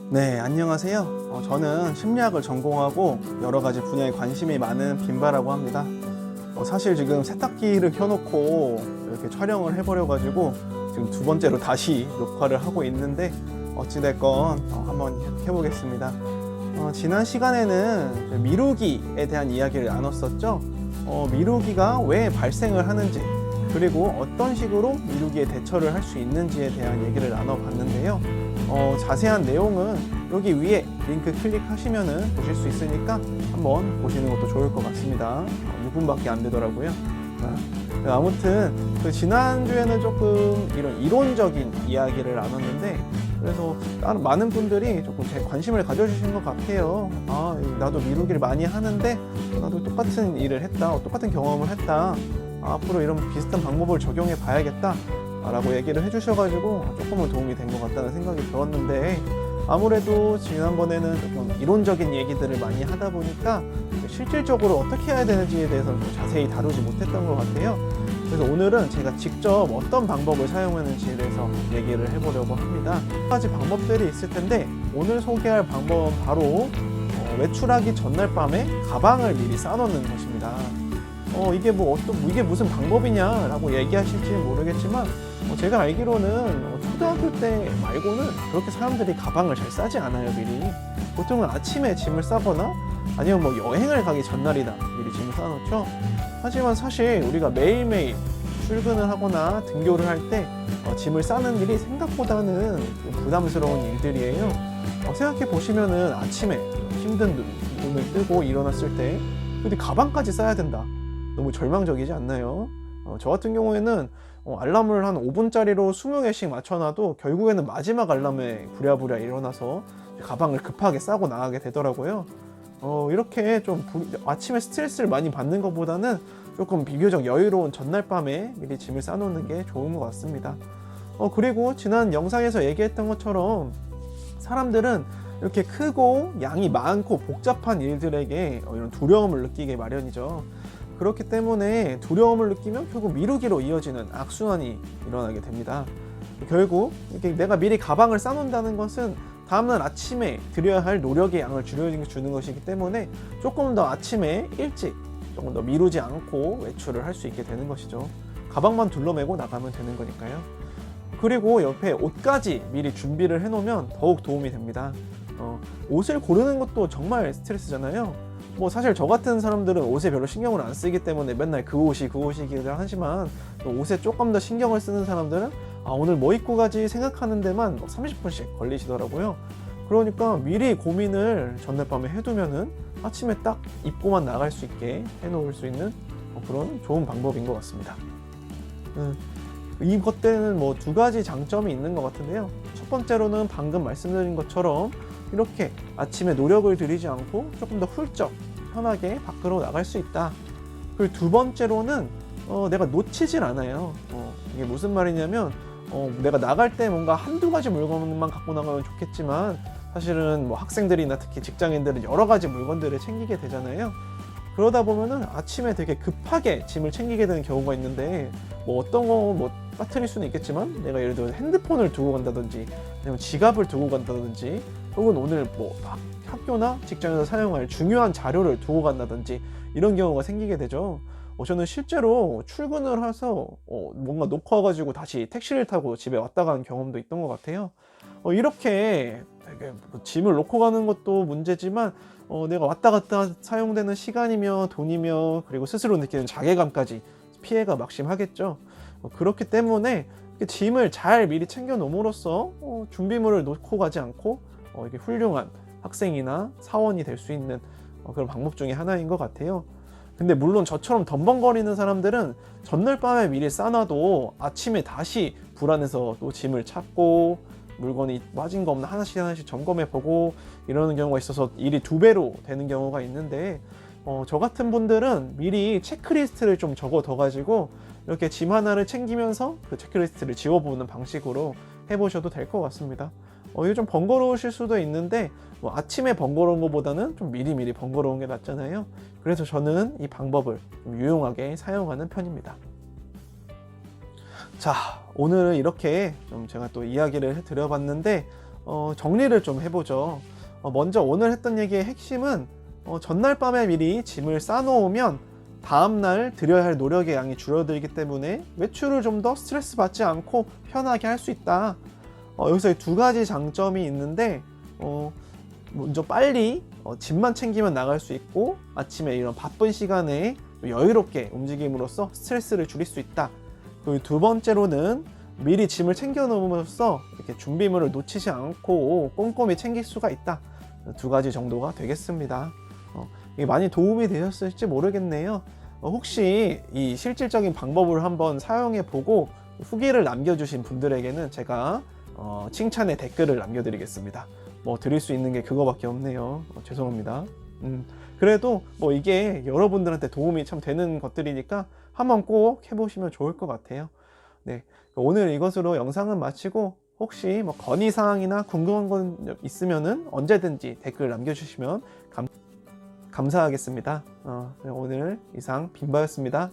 네, 안녕하세요. 저는 심리학을 전공하고 여러 가지 분야에 관심이 많은 빈바라고 합니다. 사실 지금 세탁기를 켜놓고 이렇게 촬영을 해버려가지고 지금 두 번째로 다시 녹화를 하고 있는데 어찌됐건 한번 해보겠습니다. 지난 시간에는 미루기에 대한 이야기를 나눴었죠. 미루기가 왜 발생을 하는지, 그리고 어떤 식으로 미루기에 대처를 할 수 있는지에 대한 얘기를 나눠봤는데요. 자세한 내용은 여기 위에 링크 클릭하시면은 보실 수 있으니까 한번 보시는 것도 좋을 것 같습니다. 6분밖에 안 되더라고요. 아무튼 지난주에는 조금 이런 이론적인 이야기를 나눴는데, 그래서 많은 분들이 조금 제 관심을 가져주신 것 같아요. 나도 미루기를 많이 하는데 나도 똑같은 일을 했다, 똑같은 경험을 했다, 앞으로 이런 비슷한 방법을 적용해 봐야겠다 라고 얘기를 해주셔가지고 조금은 도움이 된 것 같다는 생각이 들었는데, 아무래도 지난번에는 조금 이론적인 얘기들을 많이 하다 보니까 실질적으로 어떻게 해야 되는지에 대해서는 좀 자세히 다루지 못했던 것 같아요. 그래서 오늘은 제가 직접 어떤 방법을 사용하는지에 대해서 얘기를 해보려고 합니다. 여러 가지 방법들이 있을 텐데, 오늘 소개할 방법은 바로 외출하기 전날 밤에 가방을 미리 싸놓는 것입니다. 이게 무슨 방법이냐라고 얘기하실지는 모르겠지만, 제가 알기로는 초등학교 때 말고는 그렇게 사람들이 가방을 잘 싸지 않아요, 미리. 보통은 아침에 짐을 싸거나 아니면 여행을 가기 전날이다 미리 짐을 싸놓죠. 하지만 사실 우리가 매일매일 출근을 하거나 등교를 할 때 짐을 싸는 일이 생각보다는 부담스러운 일들이에요. 생각해 보시면은 아침에 힘든 눈을 뜨고 일어났을 때 근데 가방까지 싸야 된다. 너무 절망적이지 않나요? 저 같은 경우에는 알람을 한 5분짜리로 20개씩 맞춰놔도 결국에는 마지막 알람에 부랴부랴 일어나서 가방을 급하게 싸고 나가게 되더라고요. 이렇게 좀 아침에 스트레스를 많이 받는 것보다는 조금 비교적 여유로운 전날 밤에 미리 짐을 싸놓는 게 좋은 것 같습니다. 그리고 지난 영상에서 얘기했던 것처럼 사람들은 이렇게 크고 양이 많고 복잡한 일들에게 이런 두려움을 느끼게 마련이죠. 그렇기 때문에 두려움을 느끼면 결국 미루기로 이어지는 악순환이 일어나게 됩니다. 결국 이렇게 내가 미리 가방을 싸놓는다는 것은 다음날 아침에 들여야 할 노력의 양을 줄여주는 것이기 때문에 조금 더 아침에 일찍 조금 더 미루지 않고 외출을 할 수 있게 되는 것이죠. 가방만 둘러매고 나가면 되는 거니까요. 그리고 옆에 옷까지 미리 준비를 해놓으면 더욱 도움이 됩니다. 옷을 고르는 것도 정말 스트레스잖아요. 사실 저 같은 사람들은 옷에 별로 신경을 안 쓰기 때문에 맨날 그 옷이기를 하지만, 옷에 조금 더 신경을 쓰는 사람들은 오늘 뭐 입고 가지 생각하는 데만 30분씩 걸리시더라고요. 그러니까 미리 고민을 전날 밤에 해두면은 아침에 딱 입고만 나갈 수 있게 해놓을 수 있는 그런 좋은 방법인 것 같습니다. 이것 때는 두 가지 장점이 있는 것 같은데요. 첫 번째로는 방금 말씀드린 것처럼 이렇게 아침에 노력을 들이지 않고 조금 더 훌쩍 편하게 밖으로 나갈 수 있다. 그리고 두 번째로는 내가 놓치질 않아요. 이게 무슨 말이냐면 내가 나갈 때 뭔가 한두 가지 물건만 갖고 나가면 좋겠지만, 사실은 학생들이나 특히 직장인들은 여러 가지 물건들을 챙기게 되잖아요. 그러다 보면은 아침에 되게 급하게 짐을 챙기게 되는 경우가 있는데, 어떤 거 빠뜨릴 수는 있겠지만, 내가 예를 들어 핸드폰을 두고 간다든지 아니면 지갑을 두고 간다든지, 혹은 오늘 학교나 직장에서 사용할 중요한 자료를 두고 간다든지 이런 경우가 생기게 되죠. 저는 실제로 출근을 해서 뭔가 놓고 와가지고 다시 택시를 타고 집에 왔다 간 경험도 있던 것 같아요. 이렇게 되게 짐을 놓고 가는 것도 문제지만, 내가 왔다 갔다 사용되는 시간이며 돈이며 그리고 스스로 느끼는 자괴감까지 피해가 막심하겠죠. 그렇기 때문에 짐을 잘 미리 챙겨 놓음으로써 준비물을 놓고 가지 않고 이게 훌륭한 학생이나 사원이 될 수 있는 그런 방법 중에 하나인 것 같아요. 근데 물론 저처럼 덤벙거리는 사람들은 전날 밤에 미리 싸놔도 아침에 다시 불안해서 또 짐을 찾고 물건이 빠진 거 없나 하나씩 점검해보고 이러는 경우가 있어서 일이 2배로 되는 경우가 있는데, 저 같은 분들은 미리 체크리스트를 좀 적어둬가지고 이렇게 짐 하나를 챙기면서 그 체크리스트를 지워보는 방식으로 해보셔도 될 것 같습니다. 이게 좀 번거로우실 수도 있는데, 아침에 번거로운 것보다는 좀 미리미리 번거로운 게 낫잖아요. 그래서 저는 이 방법을 좀 유용하게 사용하는 편입니다. 자, 오늘은 이렇게 좀 제가 또 이야기를 해드려봤는데, 정리를 좀 해보죠. 먼저 오늘 했던 얘기의 핵심은 전날 밤에 미리 짐을 싸놓으면 다음날 들여야 할 노력의 양이 줄어들기 때문에 외출을 좀 더 스트레스 받지 않고 편하게 할 수 있다. 여기서 두 가지 장점이 있는데 먼저 빨리 짐만 챙기면 나갈 수 있고 아침에 이런 바쁜 시간에 여유롭게 움직임으로써 스트레스를 줄일 수 있다. 그리고 두 번째로는 미리 짐을 챙겨 놓음으로써 이렇게 준비물을 놓치지 않고 꼼꼼히 챙길 수가 있다. 두 가지 정도가 되겠습니다. 이게 많이 도움이 되셨을지 모르겠네요. 혹시 이 실질적인 방법을 한번 사용해 보고 후기를 남겨주신 분들에게는 제가 칭찬의 댓글을 남겨드리겠습니다. 뭐 드릴 수 있는 게 그거밖에 없네요. 죄송합니다. 그래도 뭐 이게 여러분들한테 도움이 참 되는 것들이니까 한번 꼭 해보시면 좋을 것 같아요. 네, 오늘 이것으로 영상은 마치고 혹시 뭐 건의사항이나 궁금한 건 있으면은 언제든지 댓글 남겨주시면 감사하겠습니다. 오늘 이상 빈바였습니다.